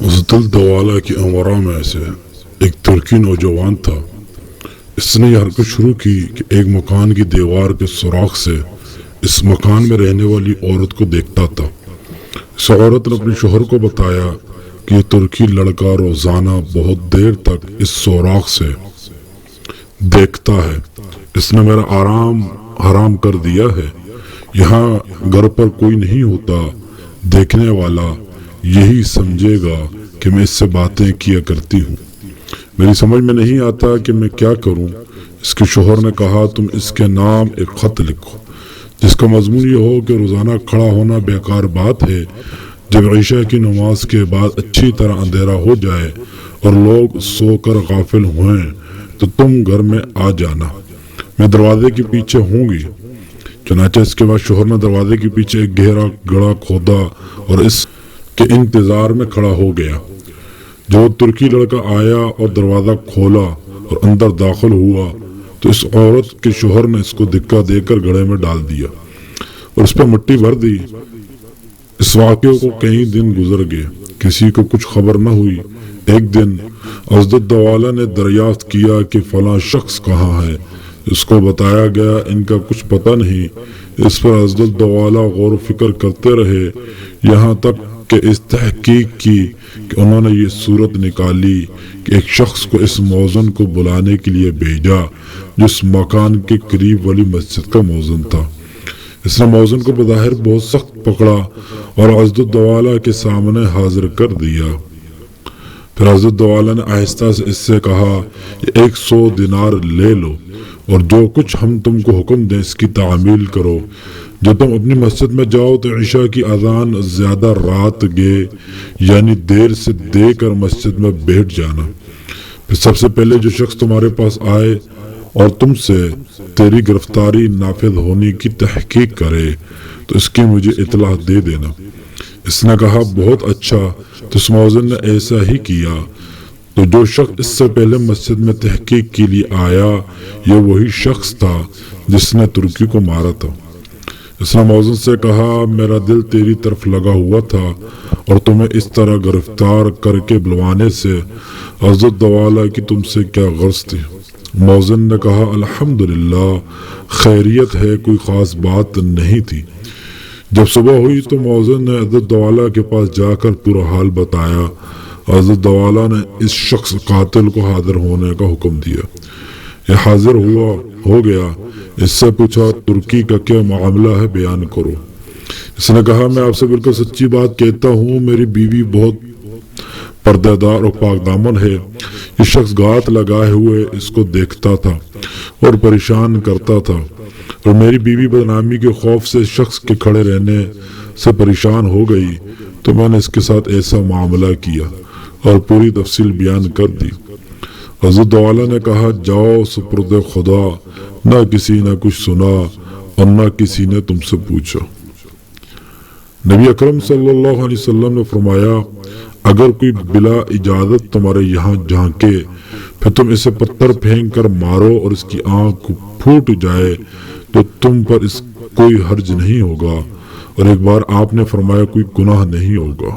حضرت دوالا کی امرا میں سے ایک ترکی نوجوان تھا۔ اس نے یہ حرکت شروع کی کہ ایک مکان کی دیوار کے سوراخ سے اس مکان میں رہنے والی عورت کو دیکھتا تھا۔ اس عورت نے اپنے شوہر کو بتایا کہ یہ ترکی لڑکا روزانہ بہت دیر تک اس سوراخ سے دیکھتا ہے، اس نے میرا آرام حرام کر دیا ہے، یہاں گھر پر کوئی نہیں ہوتا، دیکھنے والا یہی سمجھے گا کہ میں اس سے باتیں کیا کرتی ہوں، میری سمجھ میں نہیں آتا کہ میں کیا کروں۔ اس کے شوہر نے کہا تم اس کے نام ایک خط لکھو جس کا مضمون یہ ہو کہ روزانہ کھڑا ہونا بیکار بات ہے، جب عشاء کی نماز کے بعد اچھی طرح اندھیرا ہو جائے اور لوگ سو کر غافل ہوئیں تو تم گھر میں آ جانا، میں دروازے کے پیچھے ہوں گی۔ چنانچہ اس کے بعد شوہر نے دروازے کے پیچھے ایک گہرا گڑھا کھودا اور اس کے انتظار میں کھڑا ہو گیا۔ جب وہ ترکی لڑکا آیا اور دروازہ کھولا اور اندر داخل ہوا تو اس عورت کے شوہر نے اس کو دھکا دے کر گڑھے میں ڈال دیا اور اس پر مٹی بھر دی۔ اس واقعے کو کئی دن گزر گئے، کسی کو کچھ خبر نہ ہوئی۔ ایک دن حضرت دوالا نے دریافت کیا کہ فلاں شخص کہاں ہے، اس کو بتایا گیا ان کا کچھ پتہ نہیں۔ اس پر حضرت دوالا غور و فکر کرتے رہے یہاں تک کہ اس تحقیق کی کہ انہوں نے یہ صورت نکالی کہ ایک شخص کو اس موذن کو بلانے کے لیے بھیجا جس مکان کے قریب والی مسجد کا موذن تھا۔ اس نے موذن کو بظاہر بہت سخت پکڑا اور حضرت دوالا کے سامنے حاضر کر دیا۔ پھر حضرت دوالا نے آہستہ سے اس سے کہا کہ 100 دینار لے لو اور جو کچھ ہم تم کو حکم دیں اس کی تعمیل کرو۔ جب تم اپنی مسجد میں جاؤ تو عشاء کی اذان زیادہ رات گے یعنی دیر سے دے کر مسجد میں بیٹھ جانا۔ پھر سب سے پہلے جو شخص تمہارے پاس آئے اور تم سے تیری گرفتاری نافذ ہونے کی تحقیق کرے تو اس کی مجھے اطلاع دے دینا۔ اس نے کہا بہت اچھا۔ تو اس موذن نے ایسا ہی کیا۔ تو جو شخص اس سے پہلے مسجد میں تحقیق کے لیے آیا یہ وہی شخص تھا جس نے ترکی کو مارا تھا۔ اس نے موذن سے کہا میرا دل تیری طرف لگا ہوا تھا اور تمہیں اس طرح گرفتار کر کے بلوانے سے حضرت دوالا کی تم سے کیا غرض تھی؟ موذن نے کہا الحمدللہ خیریت ہے، کوئی خاص بات نہیں تھی۔ جب صبح ہوئی تو موذن نے حضرت دوالا کے پاس جا کر پورا حال بتایا۔ حضرت دوالا نے اس شخص قاتل کو حاضر ہونے کا حکم دیا۔ یہ حاضر ہو گیا، اس سے پوچھا ترکی کا کیا معاملہ ہے بیان کرو۔ اس نے کہا میں آپ سے بالکل سچی بات کہتا ہوں، میری بیوی بہت پردہ دار اور پاک دامن ہے۔ یہ شخص گات لگائے ہوئے اس کو دیکھتا تھا اور پریشان کرتا تھا اور میری بیوی بدنامی کے خوف سے شخص کے کھڑے رہنے سے پریشان ہو گئی تو میں نے اس کے ساتھ ایسا معاملہ کیا اور پوری تفصیل بیان کر دی۔ حضرت دوالا نے کہا جاؤ سپرد خدا، نہ کسی نے کچھ سنا اور نہ کسی نے تم سے پوچھا۔ نبی اکرم صلی اللہ علیہ وسلم نے فرمایا اگر کوئی بلا اجازت تمہارے یہاں جھانکے پھر تم اسے پتھر پھینک کر مارو اور اس کی آنکھ پھوٹ جائے تو تم پر اس کوئی حرج نہیں ہوگا، اور ایک بار آپ نے فرمایا کوئی گناہ نہیں ہوگا۔